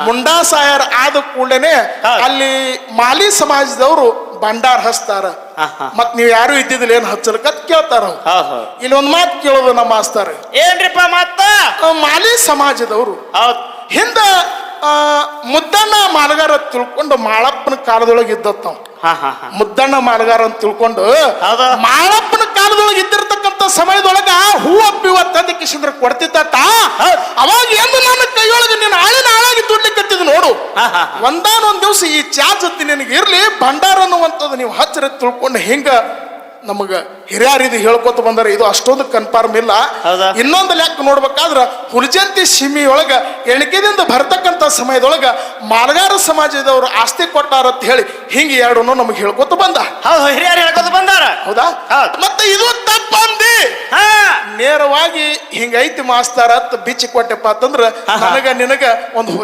ಮುಂಡಾ ಸಾಯರ್ ಆದ ಕೂಡಲೇ ಅಲ್ಲಿ ಮಾಲಿ ಸಮಾಜದವರು ಭಂಡಾರ ಹಚ್ತಾರ. ಮತ್ ನೀವ್ ಯಾರು ಇದ್ದಿದ್ದಿಲ್ಲ ಏನ್ ಹಚ್ಚಲ್ಕತ್ ಕೇಳ್ತಾರ. ಇಲ್ಲಿ ಒಂದ್ ಮಾತು ಕೇಳೋದು ನಮ್ಮ ಮಾಸ್ತಾರ ಏನ್ರಿಪ್ಪ ಮತ್ತ ಮಾಲಿ ಸಮಾಜದವರು ಹಿಂದ ಮುದ್ದಣ್ಣ ಮಾಲಗಾರ ತಿಳ್ಕೊಂಡು ಮಾಳಪ್ಪನ ಕಾಲದೊಳಗೆ ಇದ್ದತ್ತ. ಮುದ್ದಣ್ಣ ಮಾಲಗಾರ ಅಂತ ತಿಳ್ಕೊಂಡು ಮಾಳಪ್ಪನ ಕಾಲದೊಳಗೆ ಇದ್ದಿರ್ತಕ್ಕಂಥ ಸಮಯದೊಳಗ ಹೂವಪ್ಪಿವ ತಂದೆ ಕಿಶಂದ್ರ ಕೊಡ್ತಿತ್ತ. ಅವಾಗ ಏನು ನನ್ನ ಕೈಯೊಳಗೆ ನೀನು ಆಳಿನ ಆಳಾಗಿ ದುಡ್ಲಿಕ್ಕತ್ತಿದ್ ನೋಡು. ಒಂದಾನೊಂದ್ ದಿವ್ಸ ಈ ಚಾ ಜೊತೆ ನಿನಗೆ ಇರ್ಲಿ ಭಂಡಾರ ಅನ್ನುವಂಥದ್ದು ನೀವು ಹಚ್ಚರ ತಿಳ್ಕೊಂಡು ಹಿಂಗ ನಮಗ ಹಿರಿಯರಿದು ಹೇಳ್ಕೊತ ಬಂದಾರ. ಇದು ಅಷ್ಟೊಂದು ಕನ್ಫರ್ಮ್ ಇಲ್ಲ. ಇನ್ನೊಂದು ಲೆಕ್ಕ ನೋಡ್ಬೇಕಾದ್ರ ಹುಲ್ಜಂತಿ ಸೀಮೆಯೊಳಗ ಎಣಿಕೆದಿಂದ ಬರ್ತಕ್ಕಂಥ ಸಮಯದೊಳಗ ಮಾಲಗಾರ ಸಮಾಜದವರು ಆಸ್ತಿ ಕೊಟ್ಟಾರ ಅಂತ ಹೇಳಿ ಹಿಂಗೆ ಎರಡನ್ನು ನಮಗೆ ಹೇಳ್ಕೊತ ಬಂದ. ಹಿರಿಯರು ಹೇಳ್ಕೊತ ಬಂದಾರ. ಹೌದಾ? ಮತ್ತೆ ಇದು ತಪ್ಪಂದಿ ನೇರವಾಗಿ ಹಿಂಗೈತಿ ಮಾಸ್ತಾರ ಅಂತ ಬಿಚ್ಚಿ ಕೊಟ್ಟೆಪ್ಪ ಅಂತಂದ್ರ ನನಗ ನಿನಗ ಒಂದು